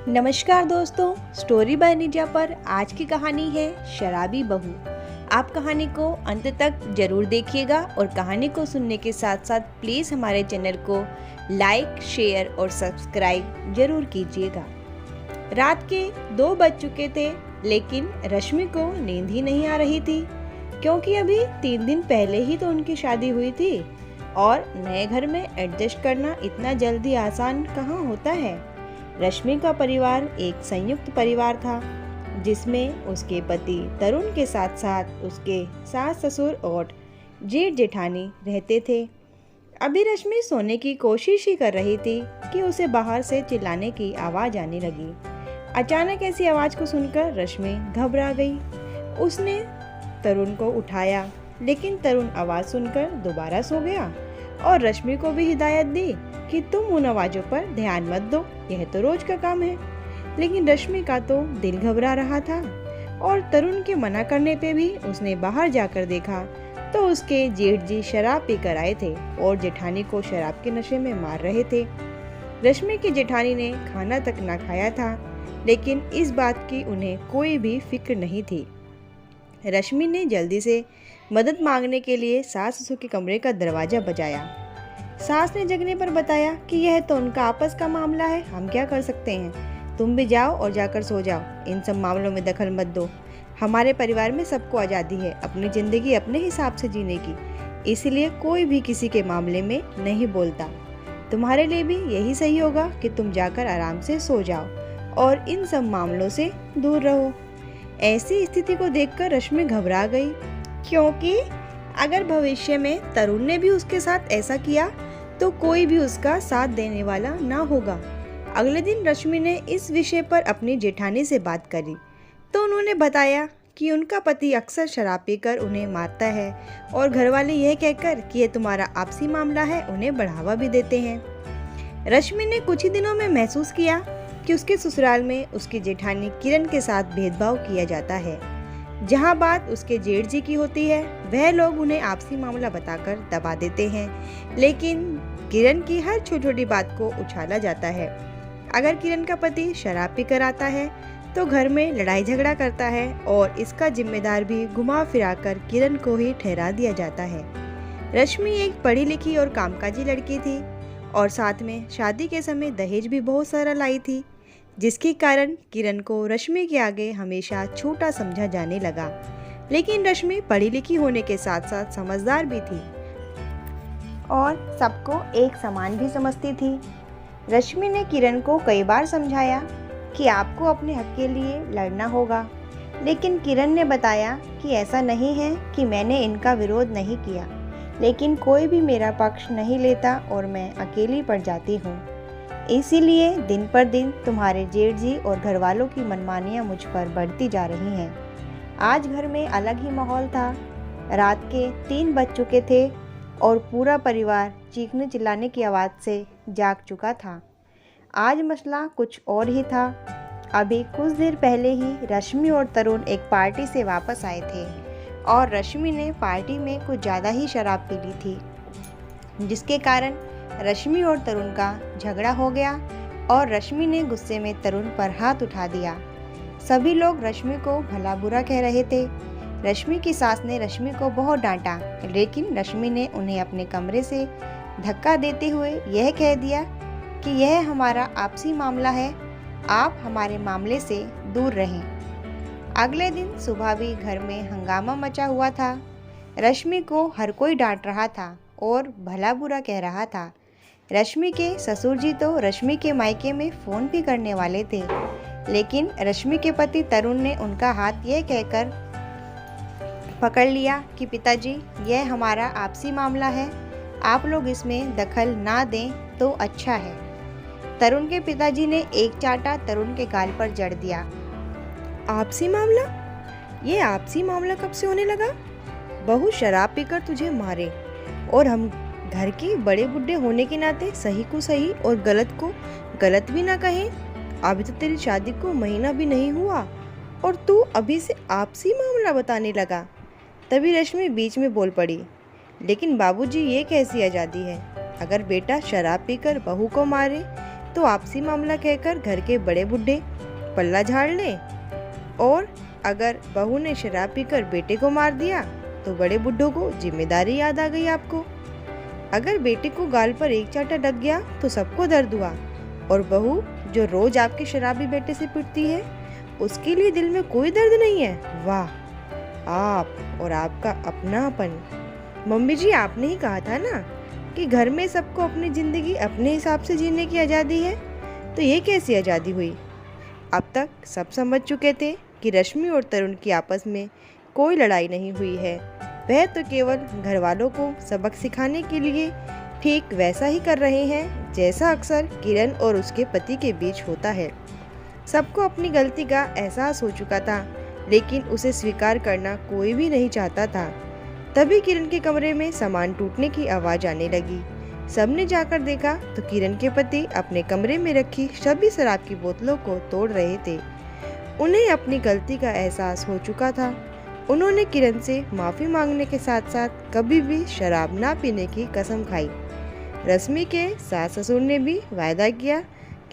नमस्कार दोस्तों, story by निजा पर आज की कहानी है शराबी बहू। आप कहानी को अंत तक जरूर देखिएगा और कहानी को सुनने के साथ साथ प्लीज़ हमारे चैनल को लाइक, शेयर और सब्सक्राइब जरूर कीजिएगा। रात के 2 बज चुके थे, लेकिन रश्मि को नींद ही नहीं आ रही थी, क्योंकि अभी 3 दिन पहले ही तो उनकी शादी हुई थी और नए घर में एडजस्ट करना इतना जल्दी आसान कहाँ होता है। रश्मि का परिवार एक संयुक्त परिवार था, जिसमें उसके पति तरुण के साथ साथ उसके सास ससुर और जेठ जेठानी रहते थे। अभी रश्मि सोने की कोशिश ही कर रही थी कि उसे बाहर से चिल्लाने की आवाज़ आने लगी। अचानक ऐसी आवाज़ को सुनकर रश्मि घबरा गई। उसने तरुण को उठाया, लेकिन तरुण आवाज़ सुनकर दोबारा सो गया और रश्मि को भी हिदायत दी कि तुम उन आवाज़ों पर ध्यान मत दो, यह तो रोज का काम है। लेकिन रश्मि का तो दिल घबरा रहा था और तरुण के मना करने पे भी उसने बाहर जाकर देखा तो उसके जेठ जी शराब पीकर आए थे और जेठानी को शराब के नशे में मार रहे थे। रश्मि की जेठानी ने खाना तक ना खाया था, लेकिन इस बात की उन्हें कोई भी फिक्र नहीं थी। रश्मि ने जल्दी से मदद मांगने के लिए सास ससुर के कमरे का दरवाजा बजाया। सास ने जगने पर बताया कि यह तो उनका आपस का मामला है, हम क्या कर सकते हैं। तुम भी जाओ और जाकर सो जाओ, इन सब मामलों में दखल मत दो। हमारे परिवार में सबको आज़ादी है अपनी ज़िंदगी अपने हिसाब से जीने की, इसलिए कोई भी किसी के मामले में नहीं बोलता। तुम्हारे लिए भी यही सही होगा कि तुम जाकर आराम से सो जाओ और इन सब मामलों से दूर रहो। ऐसी स्थिति को देखकर रश्मि घबरा गई, क्योंकि अगर भविष्य में तरुण ने भी उसके साथ ऐसा किया तो कोई भी उसका साथ देने वाला ना होगा। अगले दिन रश्मि ने इस विषय पर अपनी जेठानी से बात करी तो उन्होंने बताया कि उनका पति अक्सर शराब पीकर उन्हें मारता है और घरवाले यह कहकर कि यह तुम्हारा आपसी मामला है उन्हें बढ़ावा भी देते हैं। रश्मि ने कुछ ही दिनों में महसूस किया कि उसके ससुराल में उसकी जेठानी किरण के साथ भेदभाव किया जाता है। जहाँ बात उसके जेठ जी की होती है, वह लोग उन्हें आपसी मामला बताकर दबा देते हैं, लेकिन किरण की हर छोटी छोटी बात को उछाला जाता है। अगर किरण का पति शराब पीकर आता है तो घर में लड़ाई झगड़ा करता है और इसका जिम्मेदार भी घुमा फिराकर किरण को ही ठहरा दिया जाता है। रश्मि एक पढ़ी लिखी और कामकाजी लड़की थी और साथ में शादी के समय दहेज भी बहुत सारा लाई थी, जिसके कारण किरण को रश्मि के आगे हमेशा छोटा समझा जाने लगा। लेकिन रश्मि पढ़ी लिखी होने के साथ साथ समझदार भी थी और सबको एक समान भी समझती थी। रश्मि ने किरण को कई बार समझाया कि आपको अपने हक के लिए लड़ना होगा, लेकिन किरण ने बताया कि ऐसा नहीं है कि मैंने इनका विरोध नहीं किया, लेकिन कोई भी मेरा पक्ष नहीं लेता और मैं अकेली पड़ जाती हूँ। इसीलिए दिन पर दिन तुम्हारे जेठ जी और घर वालों की मनमानियाँ मुझ पर बढ़ती जा रही हैं। आज घर में अलग ही माहौल था। रात के 3 बज चुके थे और पूरा परिवार चीखने चिल्लाने की आवाज़ से जाग चुका था। आज मसला कुछ और ही था। अभी कुछ देर पहले ही रश्मि और तरुण एक पार्टी से वापस आए थे और रश्मि ने पार्टी में कुछ ज़्यादा ही शराब पी ली थी, जिसके कारण रश्मि और तरुण का झगड़ा हो गया और रश्मि ने गुस्से में तरुण पर हाथ उठा दिया। सभी लोग रश्मि को भला बुरा कह रहे थे। रश्मि की सास ने रश्मि को बहुत डांटा, लेकिन रश्मि ने उन्हें अपने कमरे से धक्का देते हुए यह कह दिया कि यह हमारा आपसी मामला है, आप हमारे मामले से दूर रहें। अगले दिन सुबह भी घर में हंगामा मचा हुआ था। रश्मि को हर कोई डांट रहा था और भला बुरा कह रहा था। रश्मि के ससुर जी तो रश्मि के मायके में फ़ोन भी करने वाले थे, लेकिन रश्मि के पति तरुण ने उनका हाथ यह कहकर पकड़ लिया कि पिताजी, यह हमारा आपसी मामला है, आप लोग इसमें दखल ना दें तो अच्छा है। तरुण के पिताजी ने एक चांटा तरुण के गाल पर जड़ दिया। आपसी मामला? ये आपसी मामला कब से होने लगा? बहू शराब पीकर तुझे मारे और हम घर के बड़े बुड्ढे होने के नाते सही को सही और गलत को गलत भी ना कहें। अभी तो तेरी शादी को महीना भी नहीं हुआ और तू अभी से आपसी मामला बताने लगा। तभी रश्मि बीच में बोल पड़ी, लेकिन बाबूजी, ये कैसी आज़ादी है? अगर बेटा शराब पीकर बहू को मारे तो आपसी मामला कहकर घर के बड़े बूढ़े पल्ला झाड़ लें, और अगर बहू ने शराब पीकर बेटे को मार दिया तो बड़े बूढ़ों को जिम्मेदारी याद आ गई आपको। अगर बेटे को गाल पर एक चांटा लग गया तो सबको दर्द हुआ, और बहू जो रोज आपके शराबी बेटे से पिटती है उसके लिए दिल में कोई दर्द नहीं है। वाह, आप और आपका अपनापन। मम्मी जी, आपने ही कहा था ना कि घर में सबको अपनी जिंदगी अपने हिसाब से जीने की आज़ादी है, तो ये कैसी आज़ादी हुई? अब तक सब समझ चुके थे कि रश्मि और तरुण की आपस में कोई लड़ाई नहीं हुई है। वह तो केवल घर वालों को सबक सिखाने के लिए ठीक वैसा ही कर रहे हैं जैसा अक्सर किरण और उसके पति के बीच होता है। सबको अपनी गलती का एहसास हो चुका था, लेकिन उसे स्वीकार करना कोई भी नहीं चाहता था। तभी किरण के कमरे में सामान टूटने की आवाज़ आने लगी। सबने जाकर देखा तो किरण के पति अपने कमरे में रखी सभी शराब की बोतलों को तोड़ रहे थे। उन्हें अपनी गलती का एहसास हो चुका था। उन्होंने किरण से माफ़ी मांगने के साथ साथ कभी भी शराब ना पीने की कसम खाई। रश्मि के सास ससुर ने भी वायदा किया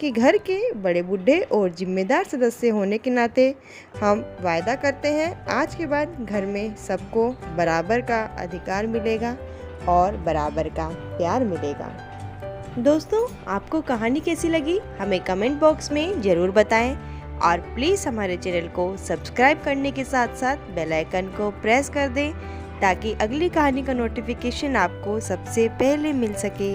कि घर के बड़े बूढ़े और जिम्मेदार सदस्य होने के नाते हम वायदा करते हैं आज के बाद घर में सबको बराबर का अधिकार मिलेगा और बराबर का प्यार मिलेगा। दोस्तों, आपको कहानी कैसी लगी हमें कमेंट बॉक्स में ज़रूर बताएं, और प्लीज़ हमारे चैनल को सब्सक्राइब करने के साथ साथ बेल आइकन को प्रेस कर दें ताकि अगली कहानी का नोटिफिकेशन आपको सबसे पहले मिल सके।